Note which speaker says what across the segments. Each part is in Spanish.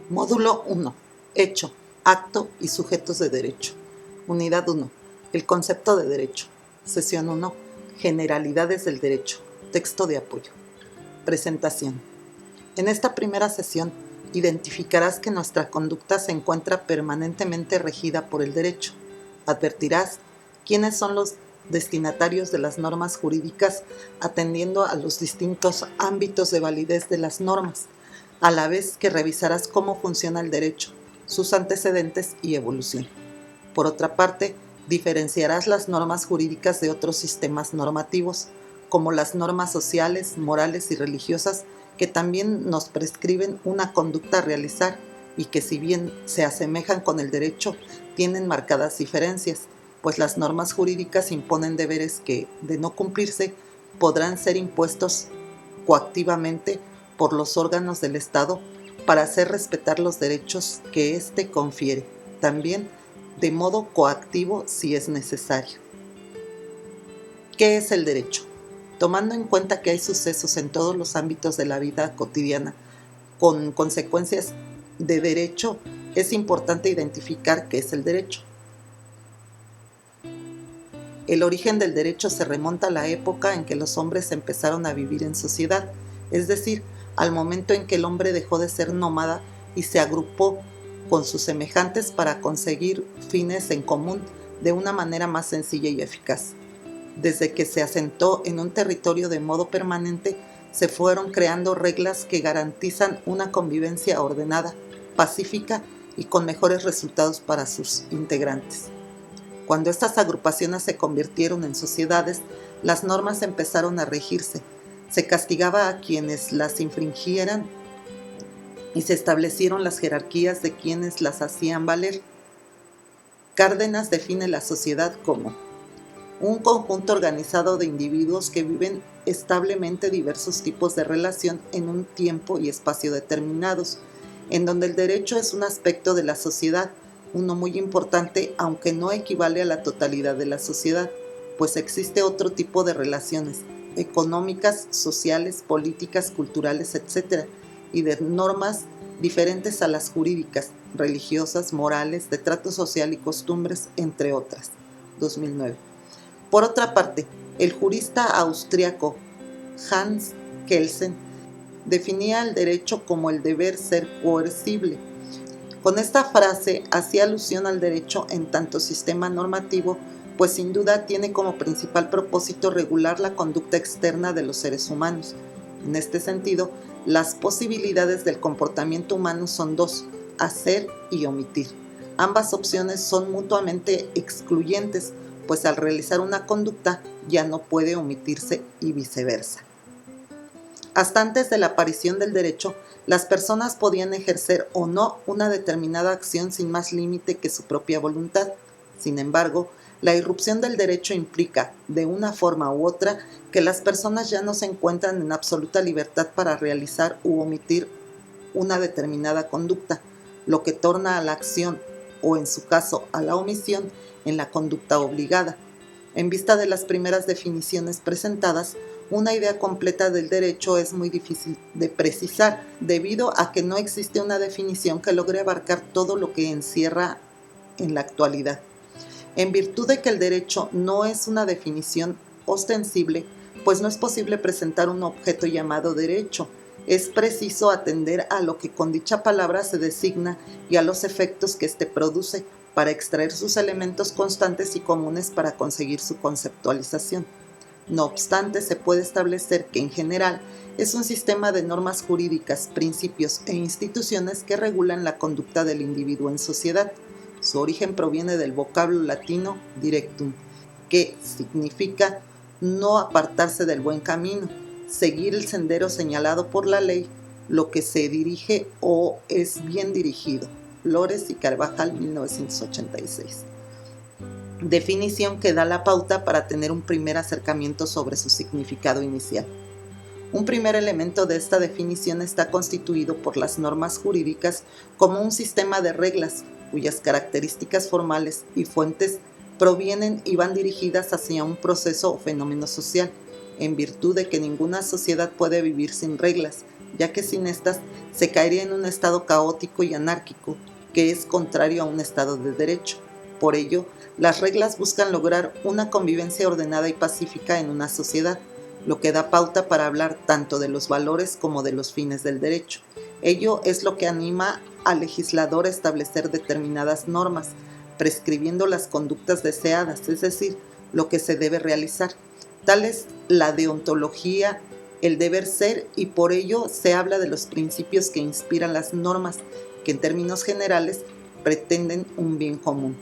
Speaker 1: Módulo 1. Hecho, acto y sujetos de derecho. Unidad 1. El concepto de derecho. Sesión 1. Generalidades del derecho. Texto de apoyo. Presentación. En esta primera sesión, identificarás que nuestra conducta se encuentra permanentemente regida por el derecho. Advertirás quiénes son los destinatarios de las normas jurídicas atendiendo a los distintos ámbitos de validez de las normas, a la vez que revisarás cómo funciona el derecho, sus antecedentes y evolución. Por otra parte, diferenciarás las normas jurídicas de otros sistemas normativos, como las normas sociales, morales y religiosas, que también nos prescriben una conducta a realizar y que, si bien se asemejan con el derecho, tienen marcadas diferencias, pues las normas jurídicas imponen deberes que, de no cumplirse, podrán ser impuestos coactivamente por los órganos del Estado para hacer respetar los derechos que éste confiere, también de modo coactivo si es necesario. ¿Qué es el derecho? Tomando en cuenta que hay sucesos en todos los ámbitos de la vida cotidiana con consecuencias de derecho, es importante identificar qué es el derecho. El origen del derecho se remonta a la época en que los hombres empezaron a vivir en sociedad, es decir, al momento en que el hombre dejó de ser nómada y se agrupó con sus semejantes para conseguir fines en común de una manera más sencilla y eficaz. Desde que se asentó en un territorio de modo permanente, se fueron creando reglas que garantizan una convivencia ordenada, pacífica y con mejores resultados para sus integrantes. Cuando estas agrupaciones se convirtieron en sociedades, las normas empezaron a regirse, se castigaba a quienes las infringieran y se establecieron las jerarquías de quienes las hacían valer. Cárdenas define la sociedad como un conjunto organizado de individuos que viven establemente diversos tipos de relación en un tiempo y espacio determinados, en donde el derecho es un aspecto de la sociedad, uno muy importante, aunque no equivale a la totalidad de la sociedad, pues existe otro tipo de relaciones económicas, sociales, políticas, culturales, etc., y de normas diferentes a las jurídicas, religiosas, morales, de trato social y costumbres, entre otras. 2009. Por otra parte, el jurista austriaco Hans Kelsen definía el derecho como el deber ser coercible. Con esta frase hacía alusión al derecho en tanto sistema normativo, pues sin duda tiene como principal propósito regular la conducta externa de los seres humanos. En este sentido, las posibilidades del comportamiento humano son dos: hacer y omitir. Ambas opciones son mutuamente excluyentes, pues al realizar una conducta ya no puede omitirse y viceversa. Hasta antes de la aparición del derecho, las personas podían ejercer o no una determinada acción sin más límite que su propia voluntad. Sin embargo, la irrupción del derecho implica, de una forma u otra, que las personas ya no se encuentran en absoluta libertad para realizar u omitir una determinada conducta, lo que torna a la acción, o en su caso a la omisión, en la conducta obligada. En vista de las primeras definiciones presentadas, una idea completa del derecho es muy difícil de precisar, debido a que no existe una definición que logre abarcar todo lo que encierra en la actualidad. En virtud de que el derecho no es una definición ostensible, pues no es posible presentar un objeto llamado derecho. Es preciso atender a lo que con dicha palabra se designa y a los efectos que éste produce, para extraer sus elementos constantes y comunes para conseguir su conceptualización. No obstante, se puede establecer que en general es un sistema de normas jurídicas, principios e instituciones que regulan la conducta del individuo en sociedad. Su origen proviene del vocablo latino directum, que significa no apartarse del buen camino, seguir el sendero señalado por la ley, lo que se dirige o es bien dirigido. Lores y Carvajal, 1986. Definición que da la pauta para tener un primer acercamiento sobre su significado inicial. Un primer elemento de esta definición está constituido por las normas jurídicas como un sistema de reglas cuyas características formales y fuentes provienen y van dirigidas hacia un proceso o fenómeno social, en virtud de que ninguna sociedad puede vivir sin reglas, ya que sin estas se caería en un estado caótico y anárquico, que es contrario a un estado de derecho. Por ello, las reglas buscan lograr una convivencia ordenada y pacífica en una sociedad, lo que da pauta para hablar tanto de los valores como de los fines del derecho. Ello es lo que anima al legislador a establecer determinadas normas, prescribiendo las conductas deseadas, es decir, lo que se debe realizar. Tal es la deontología, el deber ser, y por ello se habla de los principios que inspiran las normas, que en términos generales pretenden un bien común.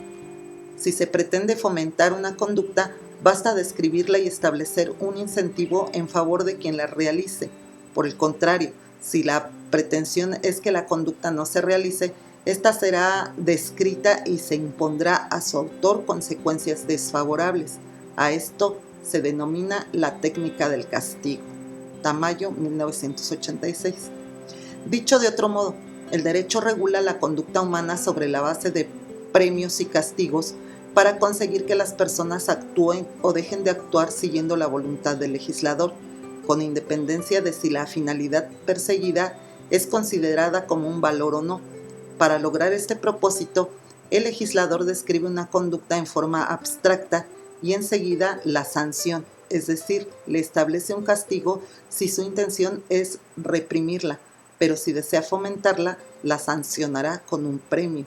Speaker 1: Si se pretende fomentar una conducta, basta describirla y establecer un incentivo en favor de quien la realice. Por el contrario, si la pretensión es que la conducta no se realice, esta será descrita y se impondrá a su autor consecuencias desfavorables. A esto se denomina la técnica del castigo. Tamayo, 1986. Dicho de otro modo, el derecho regula la conducta humana sobre la base de premios y castigos para conseguir que las personas actúen o dejen de actuar siguiendo la voluntad del legislador, con independencia de si la finalidad perseguida es considerada como un valor o no. Para lograr este propósito, el legislador describe una conducta en forma abstracta y enseguida la sanción, es decir, le establece un castigo si su intención es reprimirla, pero si desea fomentarla, la sancionará con un premio.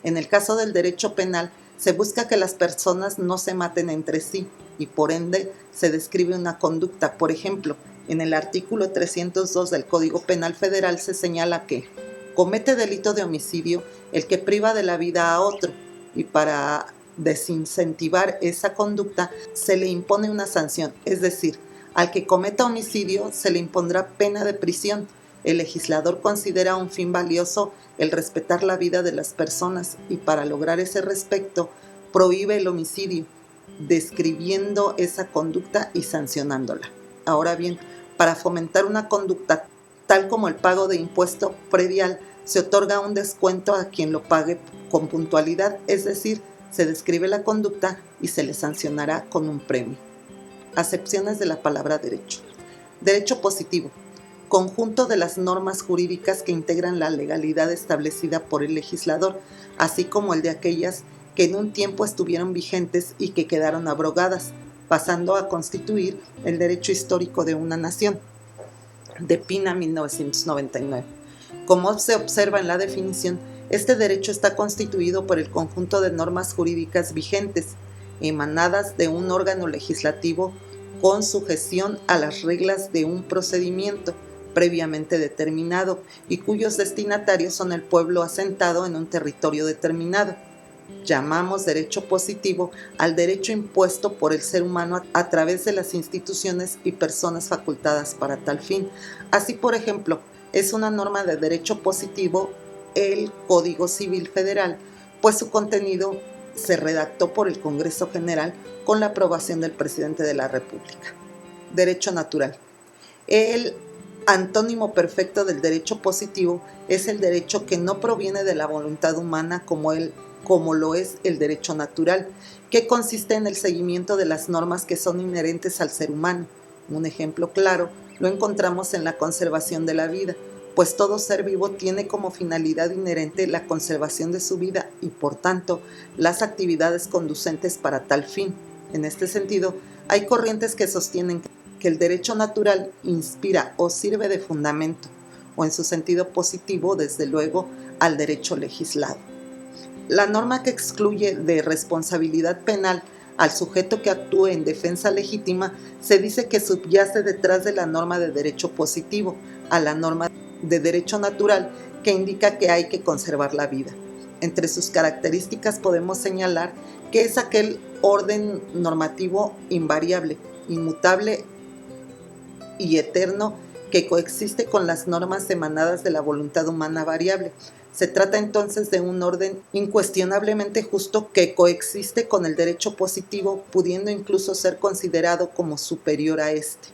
Speaker 1: En el caso del derecho penal, se busca que las personas no se maten entre sí y por ende se describe una conducta. Por ejemplo, en el artículo 302 del Código Penal Federal se señala que comete delito de homicidio el que priva de la vida a otro, y para desincentivar esa conducta se le impone una sanción, es decir, al que cometa homicidio se le impondrá pena de prisión. El legislador considera un fin valioso el respetar la vida de las personas y para lograr ese respeto prohíbe el homicidio, describiendo esa conducta y sancionándola. Ahora bien, para fomentar una conducta tal como el pago de impuesto predial, se otorga un descuento a quien lo pague con puntualidad, es decir, se describe la conducta y se le sancionará con un premio. Acepciones de la palabra derecho. Derecho positivo. Conjunto de las normas jurídicas que integran la legalidad establecida por el legislador, así como el de aquellas que en un tiempo estuvieron vigentes y que quedaron abrogadas, pasando a constituir el derecho histórico de una nación. De Pina, 1999. Como se observa en la definición, este derecho está constituido por el conjunto de normas jurídicas vigentes, emanadas de un órgano legislativo con sujeción a las reglas de un procedimiento previamente determinado y cuyos destinatarios son el pueblo asentado en un territorio determinado. Llamamos derecho positivo al derecho impuesto por el ser humano a través de las instituciones y personas facultadas para tal fin. Así, por ejemplo, es una norma de derecho positivo el Código Civil Federal, pues su contenido se redactó por el Congreso General con la aprobación del presidente de la República. Derecho natural. El antónimo perfecto del derecho positivo es el derecho que no proviene de la voluntad humana como lo es el derecho natural, que consiste en el seguimiento de las normas que son inherentes al ser humano. Un ejemplo claro lo encontramos en la conservación de la vida, pues todo ser vivo tiene como finalidad inherente la conservación de su vida y, por tanto, las actividades conducentes para tal fin. En este sentido, hay corrientes que sostienen que el derecho natural inspira o sirve de fundamento, o en su sentido positivo, desde luego, al derecho legislado. La norma que excluye de responsabilidad penal al sujeto que actúe en defensa legítima se dice que subyace detrás de la norma de derecho positivo, a la norma de derecho natural que indica que hay que conservar la vida. Entre sus características podemos señalar que es aquel orden normativo invariable, inmutable y eterno que coexiste con las normas emanadas de la voluntad humana variable. Se trata entonces de un orden incuestionablemente justo que coexiste con el derecho positivo, pudiendo incluso ser considerado como superior a este.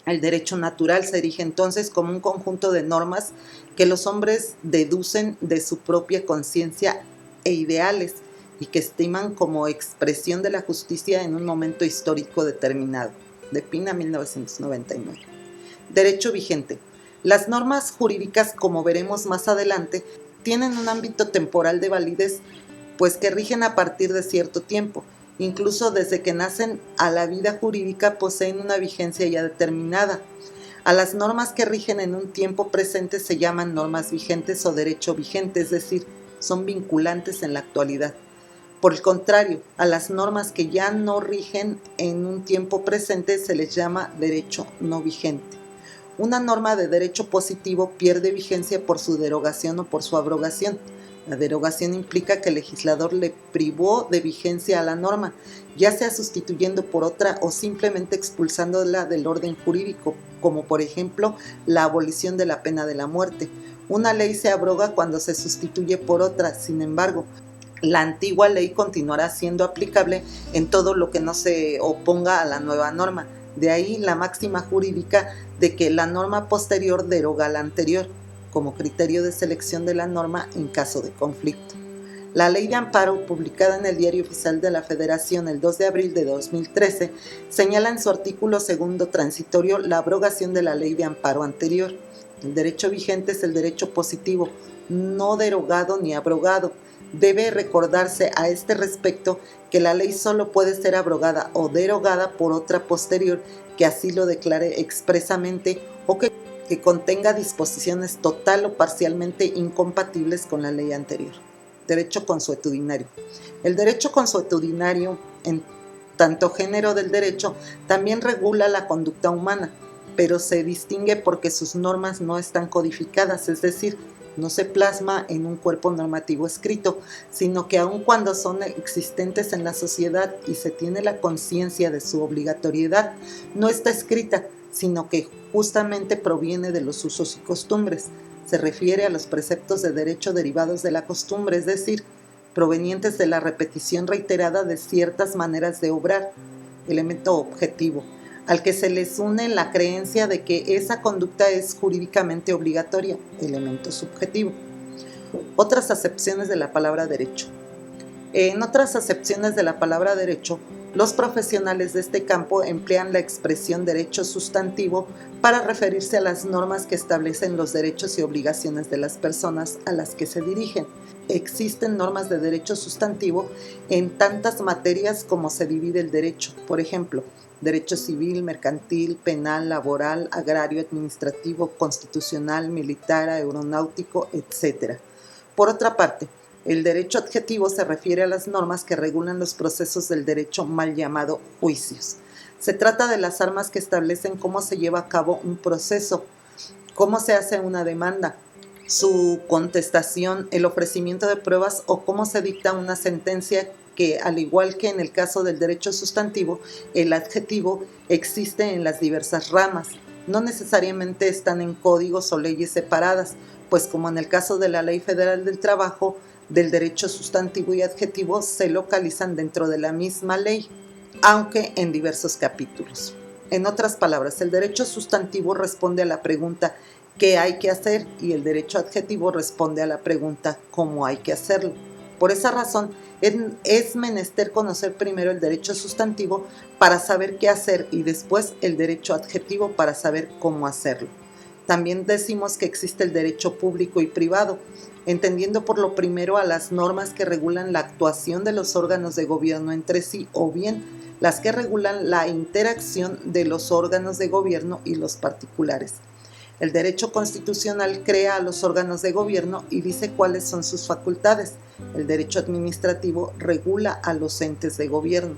Speaker 1: El derecho natural se erige entonces como un conjunto de normas que los hombres deducen de su propia conciencia e ideales y que estiman como expresión de la justicia en un momento histórico determinado. De Pina, 1999. Derecho vigente. Las normas jurídicas, como veremos más adelante, tienen un ámbito temporal de validez, pues que rigen a partir de cierto tiempo. Incluso desde que nacen a la vida jurídica poseen una vigencia ya determinada. A las normas que rigen en un tiempo presente se llaman normas vigentes o derecho vigente, es decir, son vinculantes en la actualidad. Por el contrario, a las normas que ya no rigen en un tiempo presente se les llama derecho no vigente. Una norma de derecho positivo pierde vigencia por su derogación o por su abrogación. La derogación implica que el legislador le privó de vigencia a la norma, ya sea sustituyendo por otra o simplemente expulsándola del orden jurídico, como por ejemplo la abolición de la pena de la muerte. Una ley se abroga cuando se sustituye por otra, sin embargo, la antigua ley continuará siendo aplicable en todo lo que no se oponga a la nueva norma. De ahí la máxima jurídica de que la norma posterior deroga la anterior, como criterio de selección de la norma en caso de conflicto. La Ley de Amparo, publicada en el Diario Oficial de la Federación el 2 de abril de 2013, señala en su artículo segundo transitorio la abrogación de la Ley de Amparo anterior. El derecho vigente es el derecho positivo, no derogado ni abrogado. Debe recordarse a este respecto que la ley solo puede ser abrogada o derogada por otra posterior que así lo declare expresamente o que contenga disposiciones total o parcialmente incompatibles con la ley anterior. Derecho consuetudinario. El derecho consuetudinario, en tanto género del derecho, también regula la conducta humana, pero se distingue porque sus normas no están codificadas, es decir, no se plasma en un cuerpo normativo escrito, sino que aun cuando son existentes en la sociedad y se tiene la conciencia de su obligatoriedad, no está escrita, sino que justamente proviene de los usos y costumbres. Se refiere a los preceptos de derecho derivados de la costumbre, es decir, provenientes de la repetición reiterada de ciertas maneras de obrar, elemento objetivo, al que se les une la creencia de que esa conducta es jurídicamente obligatoria, elemento subjetivo. Otras acepciones de la palabra derecho. En otras acepciones de la palabra derecho, los profesionales de este campo emplean la expresión derecho sustantivo para referirse a las normas que establecen los derechos y obligaciones de las personas a las que se dirigen. Existen normas de derecho sustantivo en tantas materias como se divide el derecho. Por ejemplo, derecho civil, mercantil, penal, laboral, agrario, administrativo, constitucional, militar, aeronáutico, etc. Por otra parte, el derecho adjetivo se refiere a las normas que regulan los procesos del derecho mal llamado juicios. Se trata de las armas que establecen cómo se lleva a cabo un proceso, cómo se hace una demanda, su contestación, el ofrecimiento de pruebas o cómo se dicta una sentencia que, al igual que en el caso del derecho sustantivo, el adjetivo existe en las diversas ramas. No necesariamente están en códigos o leyes separadas, pues como en el caso de la Ley Federal del Trabajo, del derecho sustantivo y adjetivo se localizan dentro de la misma ley, aunque en diversos capítulos. En otras palabras, el derecho sustantivo responde a la pregunta ¿qué hay que hacer? Y el derecho adjetivo responde a la pregunta ¿cómo hay que hacerlo? Por esa razón, es menester conocer primero el derecho sustantivo para saber qué hacer y después el derecho adjetivo para saber cómo hacerlo. También decimos que existe el derecho público y privado, entendiendo por lo primero a las normas que regulan la actuación de los órganos de gobierno entre sí o bien las que regulan la interacción de los órganos de gobierno y los particulares. El derecho constitucional crea a los órganos de gobierno y dice cuáles son sus facultades. El derecho administrativo regula a los entes de gobierno.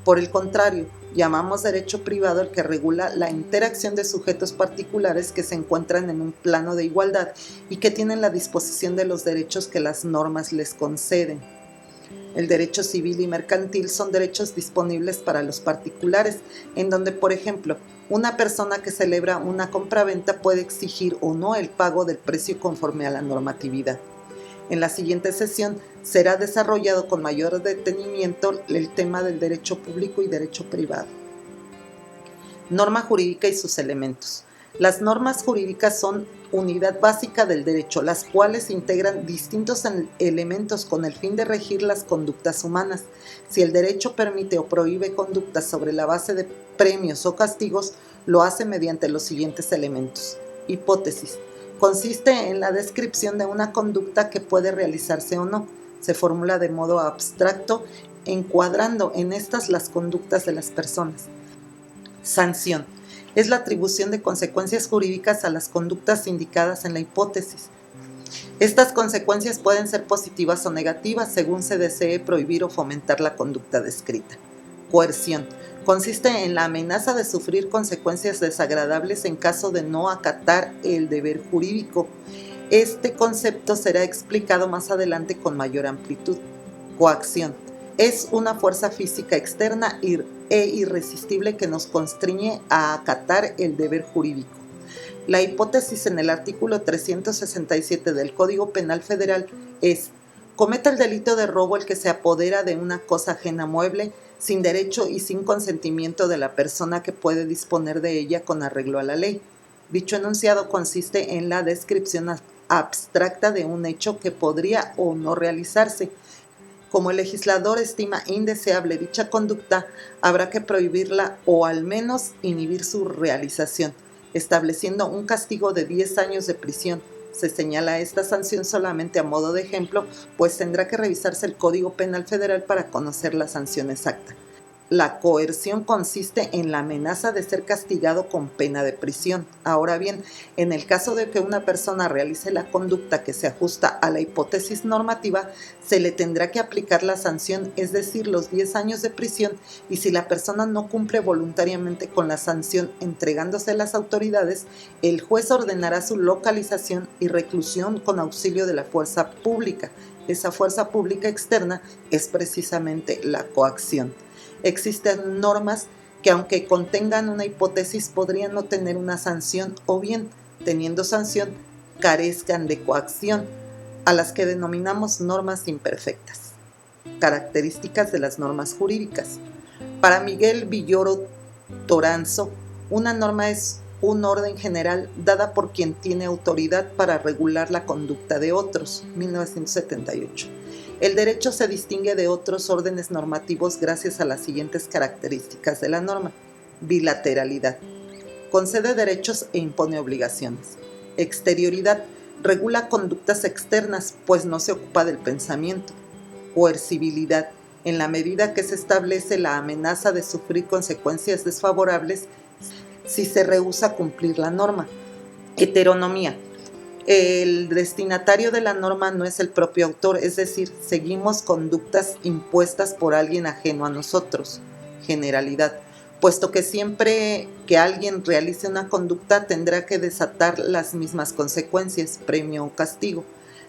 Speaker 1: Por el contrario, llamamos derecho privado el que regula la interacción de sujetos particulares que se encuentran en un plano de igualdad y que tienen la disposición de los derechos que las normas les conceden. El derecho civil y mercantil son derechos disponibles para los particulares, en donde, por ejemplo, una persona que celebra una compraventa puede exigir o no el pago del precio conforme a la normatividad. En la siguiente sesión será desarrollado con mayor detenimiento el tema del derecho público y derecho privado. Norma jurídica y sus elementos. Las normas jurídicas son unidad básica del derecho, las cuales integran distintos elementos con el fin de regir las conductas humanas. Si el derecho permite o prohíbe conductas sobre la base de premios o castigos, lo hace mediante los siguientes elementos. Hipótesis. Consiste en la descripción de una conducta que puede realizarse o no. Se formula de modo abstracto, encuadrando en estas las conductas de las personas. Sanción. Es la atribución de consecuencias jurídicas a las conductas indicadas en la hipótesis. Estas consecuencias pueden ser positivas o negativas según se desee prohibir o fomentar la conducta descrita. Coerción. Consiste en la amenaza de sufrir consecuencias desagradables en caso de no acatar el deber jurídico. Este concepto será explicado más adelante con mayor amplitud. Coacción. Es una fuerza física externa e irresistible que nos constriñe a acatar el deber jurídico. La hipótesis en el artículo 367 del Código Penal Federal es: cometa el delito de robo el que se apodera de una cosa ajena mueble, sin derecho y sin consentimiento de la persona que puede disponer de ella con arreglo a la ley. Dicho enunciado consiste en la descripción abstracta de un hecho que podría o no realizarse. Como el legislador estima indeseable dicha conducta, habrá que prohibirla o al menos inhibir su realización, estableciendo un castigo de 10 años de prisión. Se señala esta sanción solamente a modo de ejemplo, pues tendrá que revisarse el Código Penal Federal para conocer la sanción exacta. La coerción consiste en la amenaza de ser castigado con pena de prisión. Ahora bien, en el caso de que una persona realice la conducta que se ajusta a la hipótesis normativa, se le tendrá que aplicar la sanción, es decir, los 10 años de prisión, y si la persona no cumple voluntariamente con la sanción entregándose a las autoridades, el juez ordenará su localización y reclusión con auxilio de la fuerza pública. Esa fuerza pública externa es precisamente la coacción. Existen normas que, aunque contengan una hipótesis, podrían no tener una sanción o bien, teniendo sanción, carezcan de coacción, a las que denominamos normas imperfectas. Características de las normas jurídicas. Para Miguel Villoro Toranzo, una norma es un orden general dada por quien tiene autoridad para regular la conducta de otros. 1978. El derecho se distingue de otros órdenes normativos gracias a las siguientes características de la norma. Bilateralidad. Concede derechos e impone obligaciones. Exterioridad. Regula conductas externas, pues no se ocupa del pensamiento. Coercibilidad. En la medida que se establece la amenaza de sufrir consecuencias desfavorables si se rehúsa cumplir la norma. Heteronomía. El destinatario de la norma no es el propio autor, es decir, seguimos conductas impuestas por alguien ajeno a nosotros. Generalidad. Puesto que siempre que alguien realice una conducta tendrá que desatar las mismas consecuencias, premio o castigo.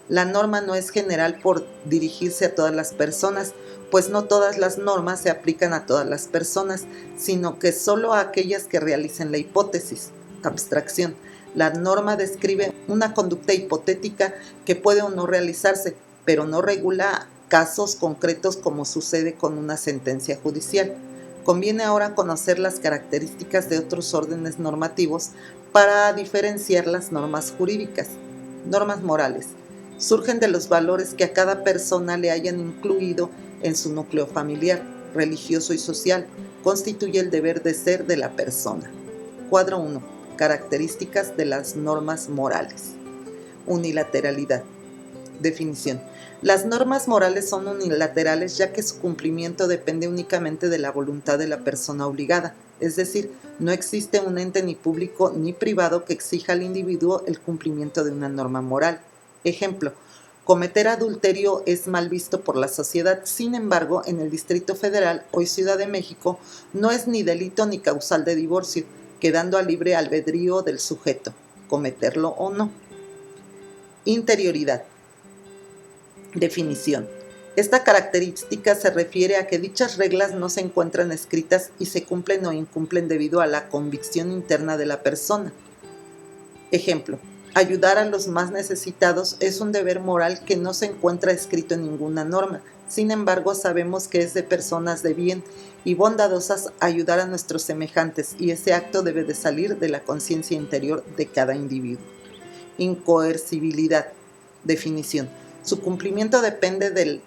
Speaker 1: La norma no es general por dirigirse a todas las personas, pues no todas las normas se aplican a todas las personas, sino que solo a aquellas que realicen la hipótesis. Abstracción. La norma describe una conducta hipotética que puede o no realizarse, pero no regula casos concretos como sucede con una sentencia judicial. Conviene ahora conocer las características de otros órdenes normativos para diferenciar las normas jurídicas. Normas morales. Surgen de los valores que a cada persona le hayan incluido en su núcleo familiar, religioso y social. Constituye el deber de ser de la persona. Cuadro 1. Características de las normas morales. Unilateralidad. Definición. Las normas morales son unilaterales ya que su cumplimiento depende únicamente de la voluntad de la persona obligada, es decir, no existe un ente ni público ni privado que exija al individuo el cumplimiento de una norma moral. Ejemplo, cometer adulterio es mal visto por la sociedad, sin embargo, en el Distrito Federal, hoy Ciudad de México, no es ni delito ni causal de divorcio, quedando a libre albedrío del sujeto, cometerlo o no. Interioridad. Definición. Esta característica se refiere a que dichas reglas no se encuentran escritas y se cumplen o incumplen debido a la convicción interna de la persona. Ejemplo, ayudar a los más necesitados es un deber moral que no se encuentra escrito en ninguna norma. Sin embargo, sabemos que es de personas de bien y bondadosas ayudar a nuestros semejantes, y ese acto debe de salir de la conciencia interior de cada individuo. Incoercibilidad. Definición. Su cumplimiento depende del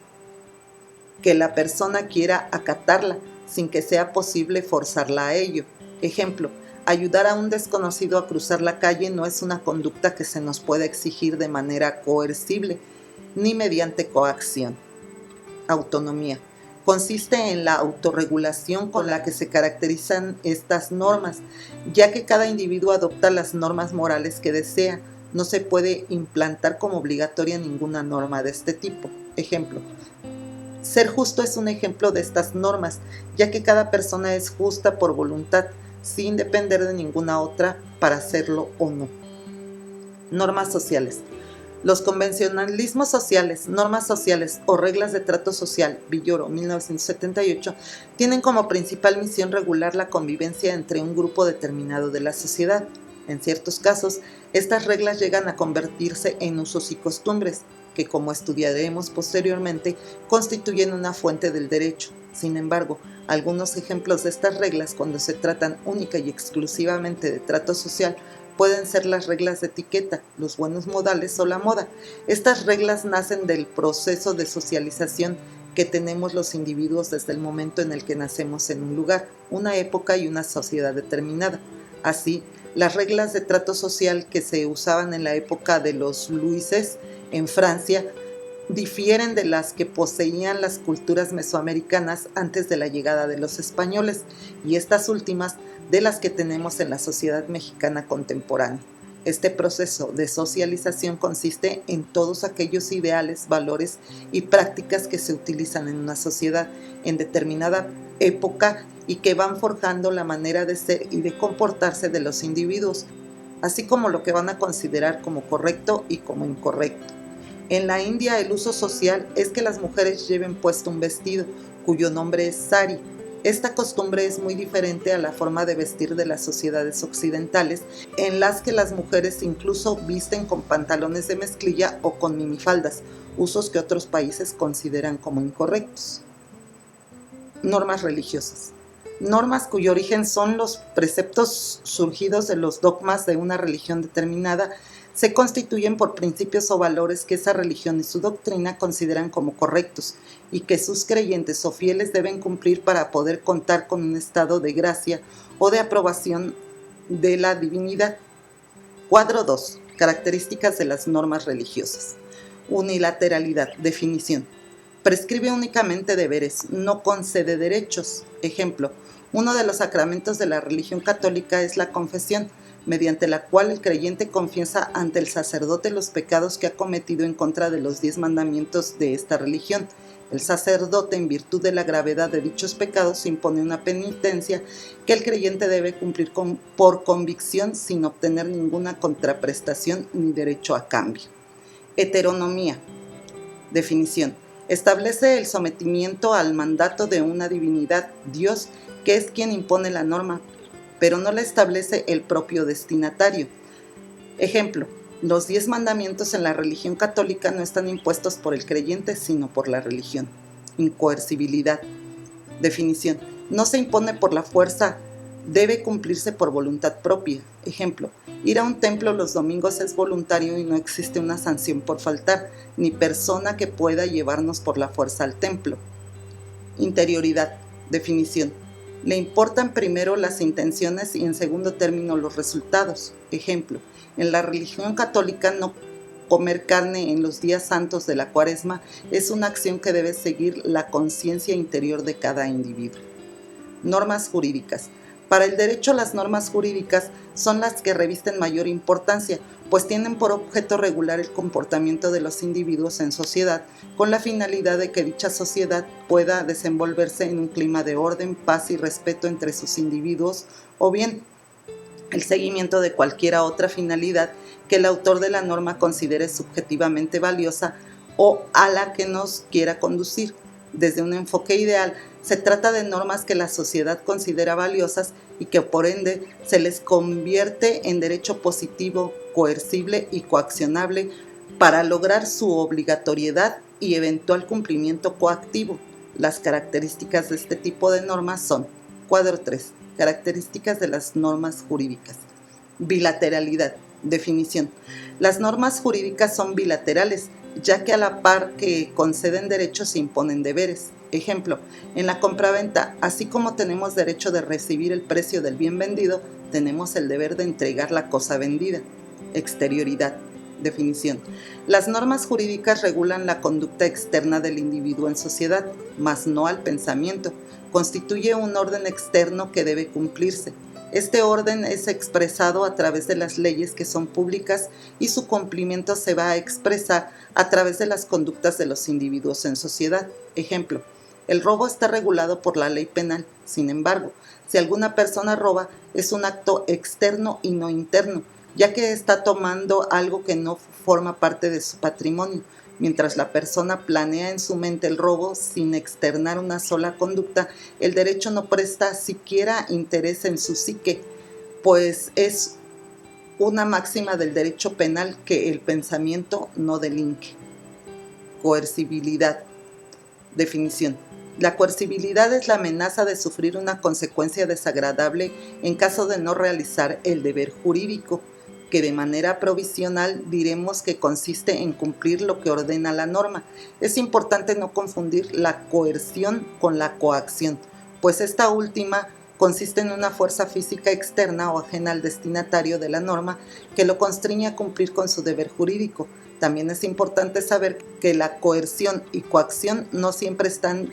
Speaker 1: que la persona quiera acatarla, sin que sea posible forzarla a ello. Ejemplo, Ayudar a un desconocido a cruzar la calle no es una conducta que se nos pueda exigir de manera coercible ni mediante coacción. Autonomía. Consiste en la autorregulación con la que se caracterizan estas normas, ya que cada individuo adopta las normas morales que desea. No se puede implantar como obligatoria ninguna norma de este tipo. Ejemplo. Ser justo es un ejemplo de estas normas, ya que cada persona es justa por voluntad, sin depender de ninguna otra para hacerlo o no. Normas sociales. Los convencionalismos sociales, normas sociales o reglas de trato social, Villoro, 1978, tienen como principal misión regular la convivencia entre un grupo determinado de la sociedad. En ciertos casos, estas reglas llegan a convertirse en usos y costumbres, que, como estudiaremos posteriormente, constituyen una fuente del derecho. Sin embargo, algunos ejemplos de estas reglas, cuando se tratan única y exclusivamente de trato social, pueden ser las reglas de etiqueta, los buenos modales o la moda. Estas reglas nacen del proceso de socialización que tenemos los individuos desde el momento en el que nacemos en un lugar, una época y una sociedad determinada. Así, las reglas de trato social que se usaban en la época de los Luises en Francia difieren de las que poseían las culturas mesoamericanas antes de la llegada de los españoles, y estas últimas de las que tenemos en la sociedad mexicana contemporánea. Este proceso de socialización consiste en todos aquellos ideales, valores y prácticas que se utilizan en una sociedad en determinada época y que van forjando la manera de ser y de comportarse de los individuos, así como lo que van a considerar como correcto y como incorrecto. En la India, el uso social es que las mujeres lleven puesto un vestido, cuyo nombre es sari. Esta costumbre es muy diferente a la forma de vestir de las sociedades occidentales, en las que las mujeres incluso visten con pantalones de mezclilla o con minifaldas, usos que otros países consideran como incorrectos. Normas religiosas. Normas cuyo origen son los preceptos surgidos de los dogmas de una religión determinada, se constituyen por principios o valores que esa religión y su doctrina consideran como correctos y que sus creyentes o fieles deben cumplir para poder contar con un estado de gracia o de aprobación de la divinidad. Cuadro 2. Características de las normas religiosas. Unilateralidad. Definición. Prescribe únicamente deberes, no concede derechos. Ejemplo, uno de los sacramentos de la religión católica es la confesión, mediante la cual el creyente confiesa ante el sacerdote los pecados que ha cometido en contra de los 10 mandamientos de esta religión. El sacerdote, en virtud de la gravedad de dichos pecados, impone una penitencia que el creyente debe cumplir por convicción sin obtener ninguna contraprestación ni derecho a cambio. Heteronomía. Definición. Establece el sometimiento al mandato de una divinidad, Dios, que es quien impone la norma, pero no la establece el propio destinatario. Ejemplo, los 10 mandamientos en la religión católica no están impuestos por el creyente, sino por la religión. Incoercibilidad. Definición. No se impone por la fuerza, debe cumplirse por voluntad propia. Ejemplo, ir a un templo los domingos es voluntario y no existe una sanción por faltar, ni persona que pueda llevarnos por la fuerza al templo. Interioridad. Definición. Le importan primero las intenciones y en segundo término los resultados. Ejemplo, en la religión católica no comer carne en los días santos de la Cuaresma es una acción que debe seguir la conciencia interior de cada individuo. Normas jurídicas. Para el derecho, las normas jurídicas son las que revisten mayor importancia, pues tienen por objeto regular el comportamiento de los individuos en sociedad, con la finalidad de que dicha sociedad pueda desenvolverse en un clima de orden, paz y respeto entre sus individuos, o bien el seguimiento de cualquier otra finalidad que el autor de la norma considere subjetivamente valiosa o a la que nos quiera conducir. Desde un enfoque ideal, se trata de normas que la sociedad considera valiosas y que por ende se les convierte en derecho positivo, coercible y coaccionable para lograr su obligatoriedad y eventual cumplimiento coactivo. Las características de este tipo de normas son: cuadro 3. Características de las normas jurídicas. Bilateralidad. Definición. Las normas jurídicas son bilaterales, ya que a la par que conceden derechos se imponen deberes. Ejemplo, en la compraventa, así como tenemos derecho de recibir el precio del bien vendido, tenemos el deber de entregar la cosa vendida. Exterioridad. Definición. Las normas jurídicas regulan la conducta externa del individuo en sociedad, mas no al pensamiento. Constituye un orden externo que debe cumplirse. Este orden es expresado a través de las leyes que son públicas y su cumplimiento se va a expresar a través de las conductas de los individuos en sociedad. Ejemplo, el robo está regulado por la ley penal. Sin embargo, si alguna persona roba, es un acto externo y no interno, ya que está tomando algo que no forma parte de su patrimonio. Mientras la persona planea en su mente el robo sin externar una sola conducta, el derecho no presta siquiera interés en su psique, pues es una máxima del derecho penal que el pensamiento no delinque. Coercibilidad. Definición. La coercibilidad es la amenaza de sufrir una consecuencia desagradable en caso de no realizar el deber jurídico, que de manera provisional diremos que consiste en cumplir lo que ordena la norma. Es importante no confundir la coerción con la coacción, pues esta última consiste en una fuerza física externa o ajena al destinatario de la norma que lo constriñe a cumplir con su deber jurídico. También es importante saber que la coerción y coacción no siempre están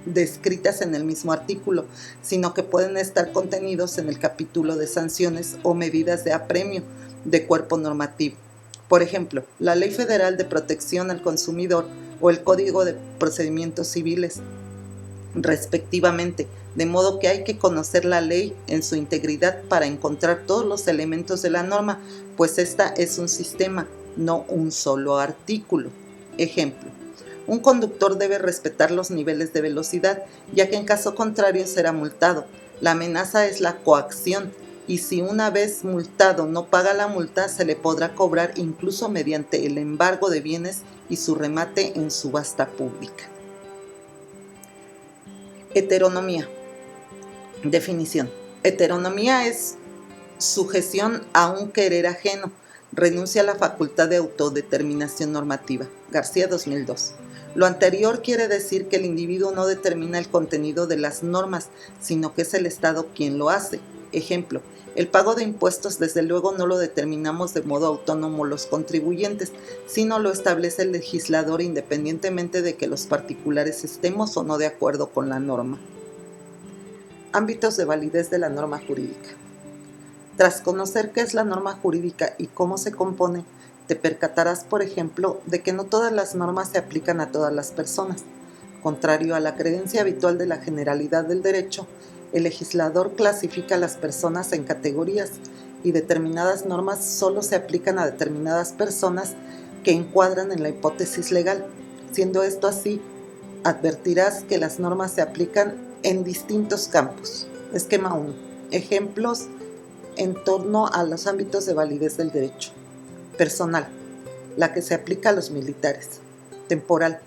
Speaker 1: descritas en el mismo artículo, sino que pueden estar contenidos en el capítulo de sanciones o medidas de apremio de cuerpo normativo. Por ejemplo, la Ley Federal de Protección al Consumidor o el Código de Procedimientos Civiles, respectivamente, de modo que hay que conocer la ley en su integridad para encontrar todos los elementos de la norma, pues esta es un sistema, no un solo artículo. Ejemplo, un conductor debe respetar los niveles de velocidad, ya que en caso contrario será multado. La amenaza es la coacción, y si una vez multado no paga la multa, se le podrá cobrar incluso mediante el embargo de bienes y su remate en subasta pública. Heteronomía. Definición. Heteronomía es sujeción a un querer ajeno, renuncia a la facultad de autodeterminación normativa. García, 2002. Lo anterior quiere decir que el individuo no determina el contenido de las normas, sino que es el Estado quien lo hace. Ejemplo, el pago de impuestos desde luego no lo determinamos de modo autónomo los contribuyentes, sino lo establece el legislador independientemente de que los particulares estemos o no de acuerdo con la norma. Ámbitos de validez de la norma jurídica. Tras conocer qué es la norma jurídica y cómo se compone, te percatarás, por ejemplo, de que no todas las normas se aplican a todas las personas. Contrario a la creencia habitual de la generalidad del derecho, el legislador clasifica a las personas en categorías y determinadas normas solo se aplican a determinadas personas que encuadran en la hipótesis legal. Siendo esto así, advertirás que las normas se aplican en distintos campos. Esquema 1. Ejemplos en torno a los ámbitos de validez del derecho. Personal, la que se aplica a los militares. Temporal,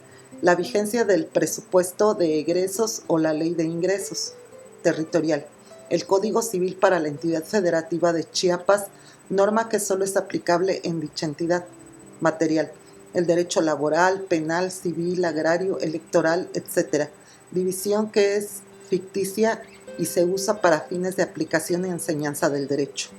Speaker 1: la vigencia del presupuesto de egresos o la ley de ingresos. Territorial, el Código Civil para la entidad federativa de Chiapas, norma que solo es aplicable en dicha entidad. Material, el derecho laboral, penal, civil, agrario, electoral, etc. División que es ficticia y se usa para fines de aplicación y enseñanza del derecho.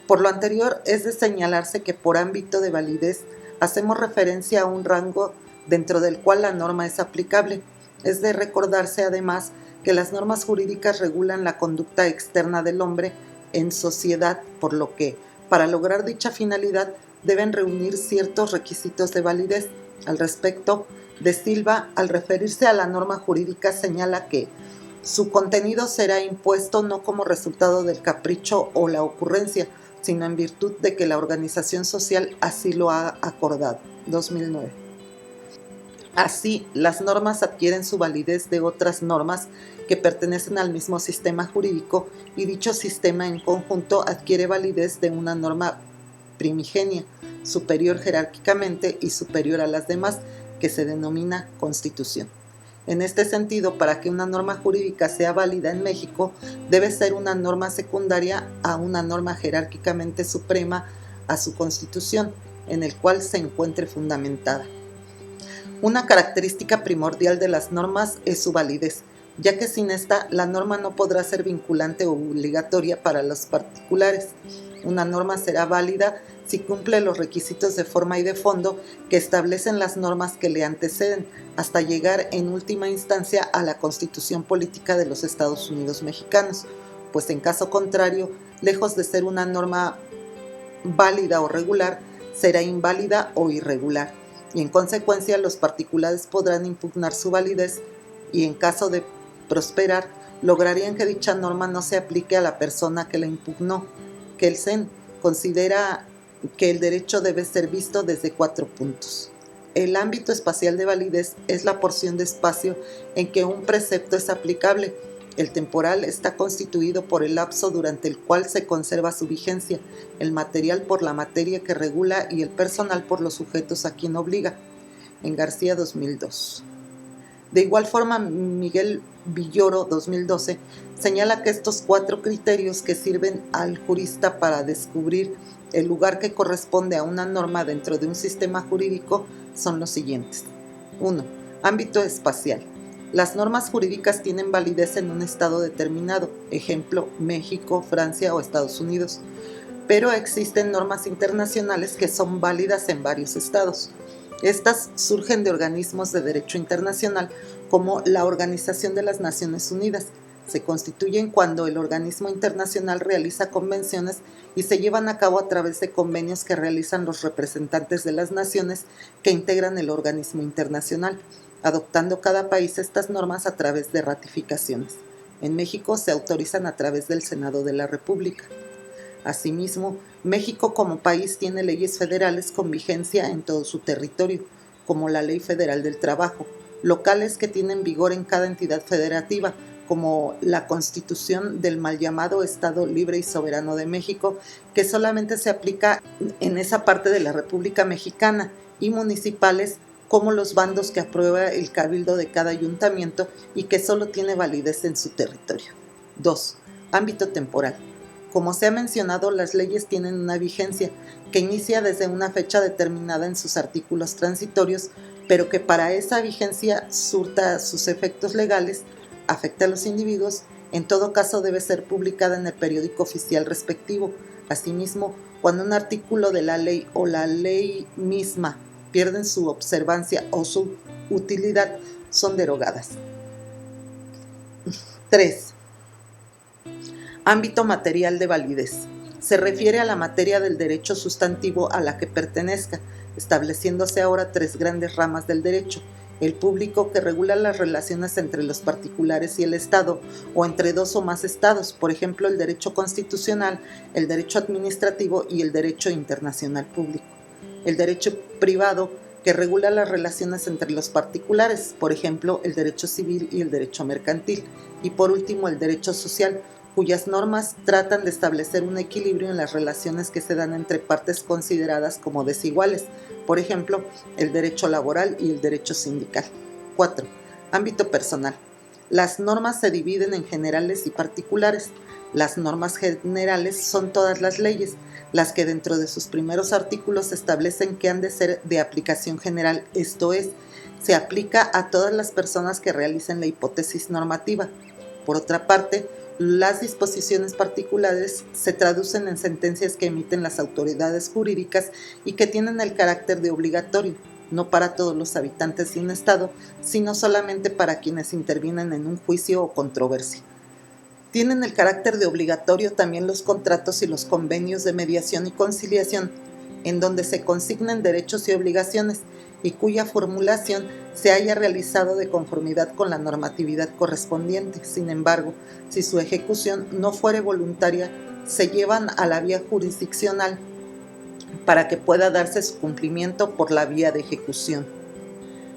Speaker 1: Por lo anterior, es de señalarse que por ámbito de validez hacemos referencia a un rango dentro del cual la norma es aplicable. Es de recordarse además que las normas jurídicas regulan la conducta externa del hombre en sociedad, por lo que, para lograr dicha finalidad, deben reunir ciertos requisitos de validez. Al respecto, De Silva, al referirse a la norma jurídica, señala que su contenido será impuesto no como resultado del capricho o la ocurrencia, sino en virtud de que la organización social así lo ha acordado. 2009. Así, las normas adquieren su validez de otras normas que pertenecen al mismo sistema jurídico y dicho sistema en conjunto adquiere validez de una norma primigenia, superior jerárquicamente y superior a las demás, que se denomina Constitución. En este sentido, para que una norma jurídica sea válida en México, debe ser una norma secundaria a una norma jerárquicamente suprema a su Constitución, en el cual se encuentre fundamentada. Una característica primordial de las normas es su validez, ya que sin esta la norma no podrá ser vinculante o obligatoria para los particulares. Una norma será válida si cumple los requisitos de forma y de fondo que establecen las normas que le anteceden, hasta llegar en última instancia a la Constitución Política de los Estados Unidos Mexicanos, pues en caso contrario, lejos de ser una norma válida o regular, será inválida o irregular, y en consecuencia los particulares podrán impugnar su validez y en caso de prosperar, lograrían que dicha norma no se aplique a la persona que la impugnó, que el CEN considera que el derecho debe ser visto desde 4 puntos. El ámbito espacial de validez es la porción de espacio en que un precepto es aplicable. El temporal está constituido por el lapso durante el cual se conserva su vigencia, el material por la materia que regula y el personal por los sujetos a quien obliga. En García 2002. De igual forma, Miguel Villoro 2012 señala que estos 4 criterios que sirven al jurista para descubrir el lugar que corresponde a una norma dentro de un sistema jurídico son los siguientes. 1. Ámbito espacial. Las normas jurídicas tienen validez en un estado determinado, ejemplo, México, Francia o Estados Unidos, pero existen normas internacionales que son válidas en varios estados. Estas surgen de organismos de derecho internacional como la Organización de las Naciones Unidas. Se constituyen cuando el organismo internacional realiza convenciones y se llevan a cabo a través de convenios que realizan los representantes de las naciones que integran el organismo internacional, adoptando cada país estas normas a través de ratificaciones. En México se autorizan a través del Senado de la República. Asimismo, México como país tiene leyes federales con vigencia en todo su territorio, como la Ley Federal del Trabajo, locales que tienen vigor en cada entidad federativa, como la Constitución del mal llamado Estado Libre y Soberano de México, que solamente se aplica en esa parte de la República Mexicana, y municipales como los bandos que aprueba el cabildo de cada ayuntamiento y que solo tiene validez en su territorio. 2. Ámbito temporal. Como se ha mencionado, las leyes tienen una vigencia que inicia desde una fecha determinada en sus artículos transitorios, pero que para esa vigencia surta sus efectos legales, afecta a los individuos, en todo caso debe ser publicada en el periódico oficial respectivo. Asimismo, cuando un artículo de la ley o la ley misma pierden su observancia o su utilidad, son derogadas. 3. Ámbito material de validez. Se refiere a la materia del derecho sustantivo a la que pertenezca, estableciéndose ahora 3 grandes ramas del derecho: el público, que regula las relaciones entre los particulares y el Estado, o entre 2 o más estados, por ejemplo, el derecho constitucional, el derecho administrativo y el derecho internacional público. El derecho privado, que regula las relaciones entre los particulares, por ejemplo, el derecho civil y el derecho mercantil. Y por último, el derecho social, cuyas normas tratan de establecer un equilibrio en las relaciones que se dan entre partes consideradas como desiguales, por ejemplo, el derecho laboral y el derecho sindical. 4. Ámbito personal. Las normas se dividen en generales y particulares. Las normas generales son todas las leyes, las que dentro de sus primeros artículos establecen que han de ser de aplicación general, esto es, se aplica a todas las personas que realicen la hipótesis normativa. Por otra parte, las disposiciones particulares se traducen en sentencias que emiten las autoridades jurídicas y que tienen el carácter de obligatorio, no para todos los habitantes de un estado, sino solamente para quienes intervienen en un juicio o controversia. Tienen el carácter de obligatorio también los contratos y los convenios de mediación y conciliación, en donde se consignan derechos y obligaciones y cuya formulación se haya realizado de conformidad con la normatividad correspondiente. Sin embargo, si su ejecución no fuere voluntaria, se llevan a la vía jurisdiccional para que pueda darse su cumplimiento por la vía de ejecución.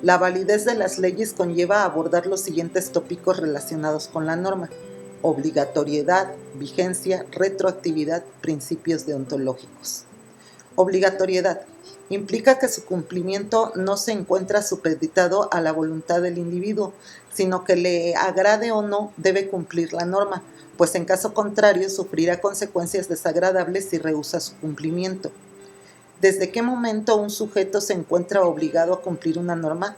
Speaker 1: La validez de las leyes conlleva a abordar los siguientes tópicos relacionados con la norma: obligatoriedad, vigencia, retroactividad, principios deontológicos. Obligatoriedad. Implica que su cumplimiento no se encuentra supeditado a la voluntad del individuo, sino que le agrade o no debe cumplir la norma, pues en caso contrario sufrirá consecuencias desagradables si rehúsa su cumplimiento. ¿Desde qué momento un sujeto se encuentra obligado a cumplir una norma?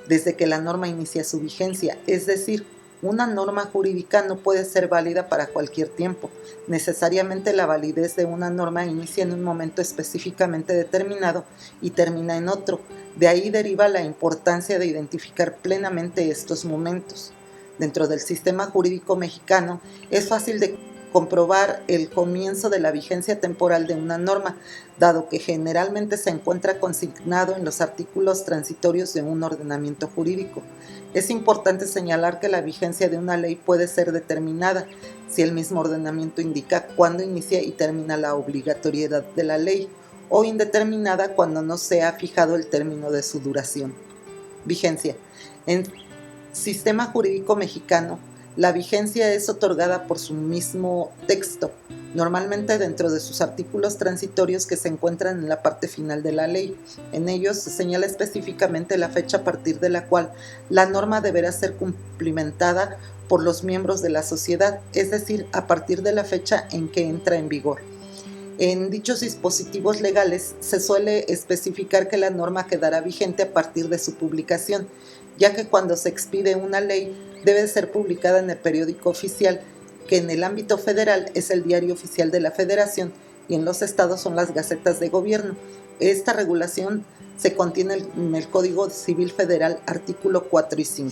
Speaker 1: Desde que la norma inicia su vigencia, es decir, Una norma jurídica no puede ser válida para cualquier tiempo. Necesariamente la validez de una norma inicia en un momento específicamente determinado y termina en otro. De ahí deriva la importancia de identificar plenamente estos momentos. Dentro del sistema jurídico mexicano es fácil de comprobar el comienzo de la vigencia temporal de una norma, dado que generalmente se encuentra consignado en los artículos transitorios de un ordenamiento jurídico. Es importante señalar que la vigencia de una ley puede ser determinada si el mismo ordenamiento indica cuándo inicia y termina la obligatoriedad de la ley, o indeterminada cuando no se ha fijado el término de su duración. Vigencia. En sistema jurídico mexicano, la vigencia es otorgada por su mismo texto, normalmente dentro de sus artículos transitorios que se encuentran en la parte final de la ley. En ellos se señala específicamente la fecha a partir de la cual la norma deberá ser cumplimentada por los miembros de la sociedad, es decir, a partir de la fecha en que entra en vigor. En dichos dispositivos legales se suele especificar que la norma quedará vigente a partir de su publicación, ya que cuando se expide una ley debe ser publicada en el periódico oficial, que en el ámbito federal es el Diario Oficial de la Federación y en los estados son las gacetas de gobierno. Esta regulación se contiene en el Código Civil Federal, artículo 4 y 5.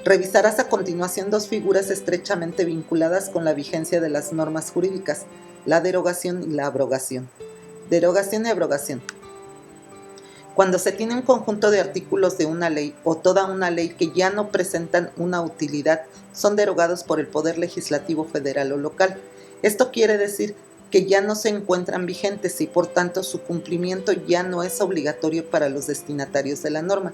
Speaker 1: Revisarás a continuación dos figuras estrechamente vinculadas con la vigencia de las normas jurídicas: la derogación y la abrogación. Derogación y abrogación. Cuando se tiene un conjunto de artículos de una ley o toda una ley que ya no presentan una utilidad, son derogados por el Poder Legislativo federal o local. Esto quiere decir que ya no se encuentran vigentes y por tanto su cumplimiento ya no es obligatorio para los destinatarios de la norma.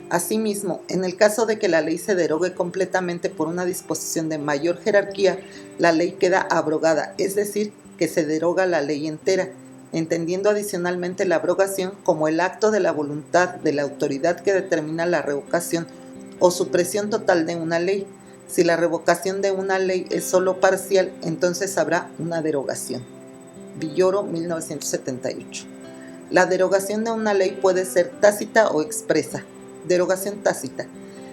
Speaker 1: Asimismo, en el caso de que la ley se derogue completamente por una disposición de mayor jerarquía, la ley queda abrogada, es decir, que se deroga la ley entera, entendiendo adicionalmente la abrogación como el acto de la voluntad de la autoridad que determina la revocación o supresión total de una ley. Si la revocación de una ley es solo parcial, entonces habrá una derogación. Villoro, 1978. La derogación de una ley puede ser tácita o expresa. Derogación tácita.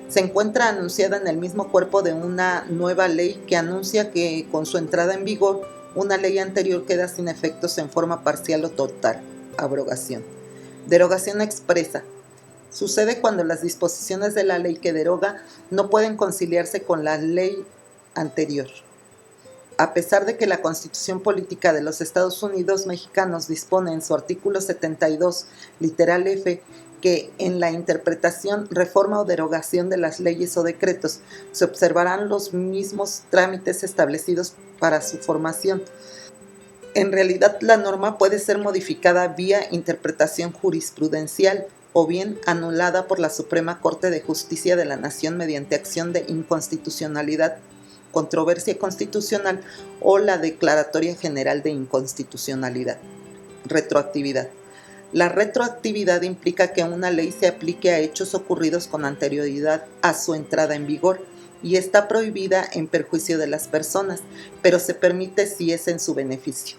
Speaker 1: Se encuentra anunciada en el mismo cuerpo de una nueva ley que anuncia que con su entrada en vigor una ley anterior queda sin efectos en forma parcial o total. Abrogación. Derogación expresa. Sucede cuando las disposiciones de la ley que deroga no pueden conciliarse con la ley anterior. A pesar de que la Constitución Política de los Estados Unidos Mexicanos dispone en su artículo 72, literal F, que en la interpretación, reforma o derogación de las leyes o decretos se observarán los mismos trámites establecidos para su formación. En realidad, la norma puede ser modificada vía interpretación jurisprudencial o bien anulada por la Suprema Corte de Justicia de la Nación mediante acción de inconstitucionalidad, controversia constitucional o la Declaratoria General de Inconstitucionalidad. Retroactividad. La retroactividad implica que una ley se aplique a hechos ocurridos con anterioridad a su entrada en vigor y está prohibida en perjuicio de las personas, pero se permite si es en su beneficio.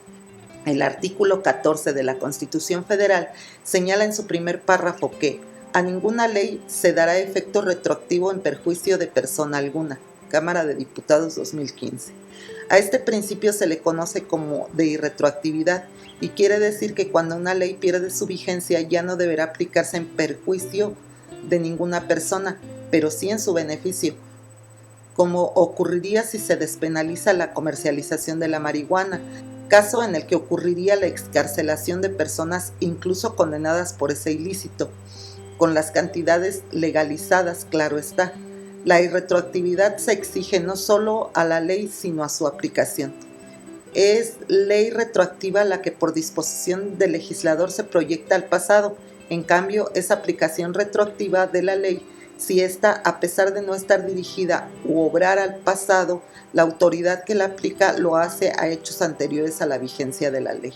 Speaker 1: El artículo 14 de la Constitución Federal señala en su primer párrafo que a ninguna ley se dará efecto retroactivo en perjuicio de persona alguna. Cámara de Diputados, 2015. A este principio se le conoce como de irretroactividad y quiere decir que cuando una ley pierde su vigencia ya no deberá aplicarse en perjuicio de ninguna persona, pero sí en su beneficio, como ocurriría si se despenaliza la comercialización de la marihuana, caso en el que ocurriría la excarcelación de personas incluso condenadas por ese ilícito, con las cantidades legalizadas, claro está. La irretroactividad se exige no solo a la ley, sino a su aplicación. Es ley retroactiva la que por disposición del legislador se proyecta al pasado. En cambio, es aplicación retroactiva de la ley si ésta, a pesar de no estar dirigida u obrar al pasado, la autoridad que la aplica lo hace a hechos anteriores a la vigencia de la ley.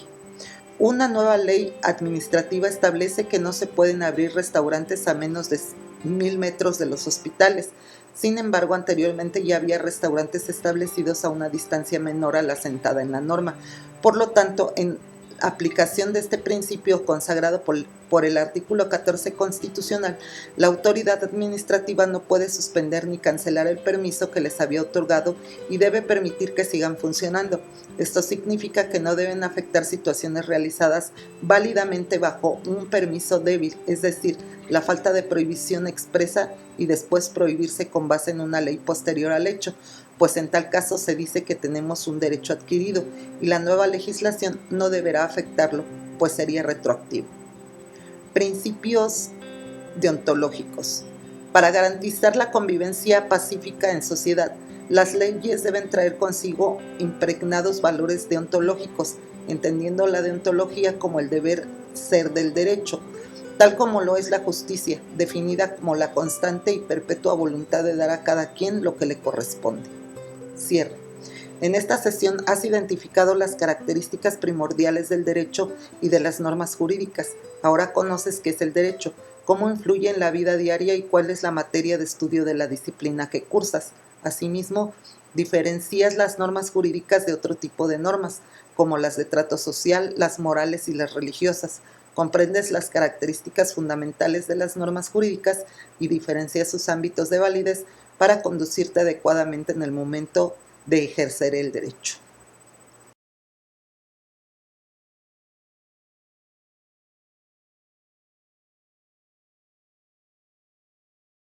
Speaker 1: Una nueva ley administrativa establece que no se pueden abrir restaurantes a menos de 1,000 metros de los hospitales. Sin embargo, anteriormente ya había restaurantes establecidos a una distancia menor a la sentada en la norma. Por lo tanto, en aplicación de este principio consagrado por el artículo 14 constitucional, la autoridad administrativa no puede suspender ni cancelar el permiso que les había otorgado y debe permitir que sigan funcionando. Esto significa que no deben afectar situaciones realizadas válidamente bajo un permiso débil, es decir, la falta de prohibición expresa y después prohibirse con base en una ley posterior al hecho, pues en tal caso se dice que tenemos un derecho adquirido y la nueva legislación no deberá afectarlo, pues sería retroactivo. Principios deontológicos. Para garantizar la convivencia pacífica en sociedad, las leyes deben traer consigo impregnados valores deontológicos, entendiendo la deontología como el deber ser del derecho, tal como lo es la justicia, definida como la constante y perpetua voluntad de dar a cada quien lo que le corresponde. Cierre. En esta sesión has identificado las características primordiales del derecho y de las normas jurídicas. Ahora conoces qué es el derecho, cómo influye en la vida diaria y cuál es la materia de estudio de la disciplina que cursas. Asimismo, diferencias las normas jurídicas de otro tipo de normas, como las de trato social, las morales y las religiosas. Comprendes las características fundamentales de las normas jurídicas y diferencias sus ámbitos de validez para conducirte adecuadamente en el momento de ejercer el derecho.